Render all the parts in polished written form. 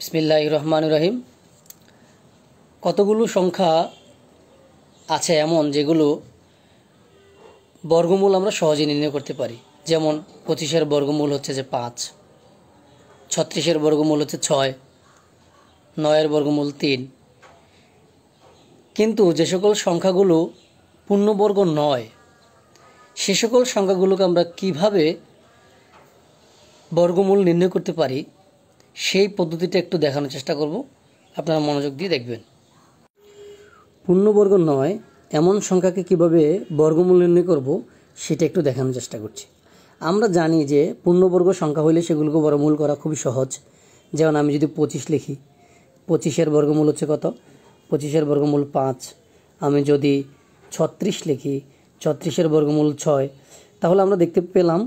বিসমিল্লাহির রহমানির রহিম। কতগুলো সংখ্যা আছে এমন যেগুলো বর্গমূল আমরা সহজে নির্ণয় করতে পারি। যেমন 25-এর বর্গমূল হচ্ছে যে 5, 36-এর বর্গমূল হচ্ছে 6, 9-এর বর্গমূল 3। কিন্তু যে সকল সংখ্যাগুলো পূর্ণবর্গ নয় সে সকল সংখ্যাগুলোকে আমরা কিভাবে বর্গমূল নির্ণয় করতে পারি সেই পদ্ধতিটা একটু দেখানোর চেষ্টা করব, আপনারা মনোযোগ দিয়ে দেখবেন। পূর্ণবর্গ নয় এমন সংখ্যাকে কিভাবে বর্গমূল নির্ণয় করব সেটা একটু দেখানোর চেষ্টা করছি। আমরা জানি যে পূর্ণবর্গ সংখ্যা হলে সেগুলোকে বর্গমূল করা খুবই সহজ। যেমন আমি যদি 25 লিখি, 25-এর বর্গমূল হচ্ছে কত? 25-এর বর্গমূল 5। আমি যদি 36 লিখি, 36-এর বর্গমূল 6। তাহলে আমরা দেখতে পেলাম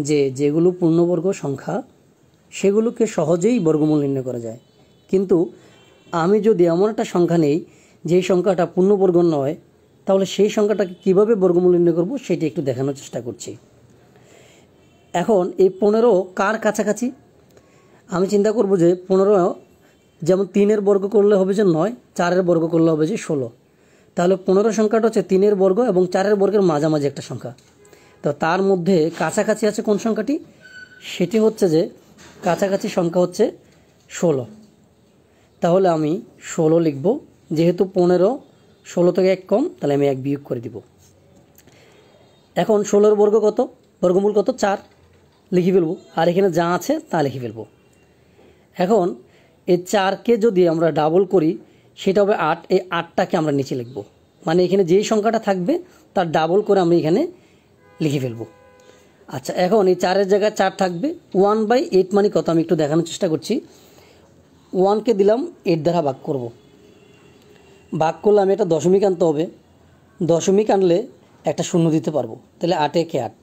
যে যেগুলো পূর্ণবর্গ সংখ্যা সেগুলোকে সহজেই বর্গমূল নির্ণয় করা যায়। কিন্তু আমি যদি এমন একটা সংখ্যা নেই যেই সংখ্যাটা পূর্ণবর্গ নয়, তাহলে সেই সংখ্যাটাকে কীভাবে বর্গমূল নির্ণয় করব সেটি একটু দেখানোর চেষ্টা করছি। এখন এই 15 কার কাছাকাছি? আমি চিন্তা করব যে 15 যেমন 3-এর বর্গ করলে হবে যে 9, 4-এর বর্গ করলে হবে যে 16। তাহলে 15 সংখ্যাটা হচ্ছে 3-এর বর্গ এবং 4-এর বর্গের মাঝামাঝি একটা সংখ্যা। তো তার মধ্যে কাছাকাছি আছে কোন সংখ্যাটি? সেটি হচ্ছে যে কাছাকাছি সংখ্যা হচ্ছে 16। তাহলে আমি 16 লিখব। যেহেতু 15 16 থেকে 1 কম, তাহলে আমি 1 বিয়োগ করে দিব। এখন 16-এর বর্গ কত? বর্গমূল কত? 4 লিখে ফেলব, আর এখানে যা আছে তা লিখে ফেলব। এখন এই 4কে যদি আমরা ডাবল করি সেটা হবে 8। এই 8টাকে আমরা নিচে লিখব, মানে এখানে যেই সংখ্যাটা থাকবে তার ডাবল করে আমি এখানে লিখে ফেলব। আচ্ছা, এখন এই 4-এর জায়গায় 4 থাকবে। 1/8 মানে কত আমি একটু দেখানোর চেষ্টা করছি। 1কে দিলাম 8 দ্বারা ভাগ করব। ভাগ করলে আমি একটা দশমিক আনতে হবে। দশমিক আনলে একটা শূন্য দিতে পারবো। তাহলে 8 একে 8।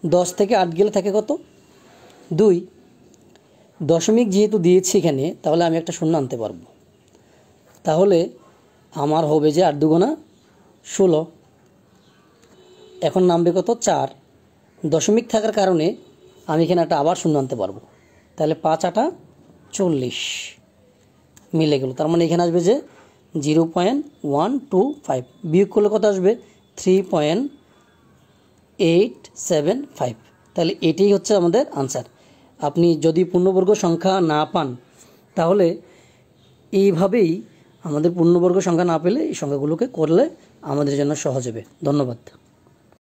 10 থেকে 8 গেলে থাকে কত? 2। দশমিক যেহেতু দিয়েছি এখানে, তাহলে আমি একটা শূন্য আনতে পারবো। তাহলে আমার হবে যে 8 দুগুণা 16। এখন নামবে কত? 4। দশমিক থাকার কারণে আমি এখানে একটা আবার শূন্য আনতে পারবো। তাহলে 5 8 40 মিলে গেল। তার মানে এখানে আসবে যে 0.125। বিয়োগ করলে কত আসবে? 3.875। তাহলে এটাই হচ্ছে আমাদের আনসার। আপনি যদি পূর্ণবর্গ সংখ্যা না পান তাহলে এইভাবেই আমাদের পূর্ণবর্গ সংখ্যা না পেলে এই সংখ্যাগুলোকে করলে আমাদের জন্য সহজ হবে। ধন্যবাদ।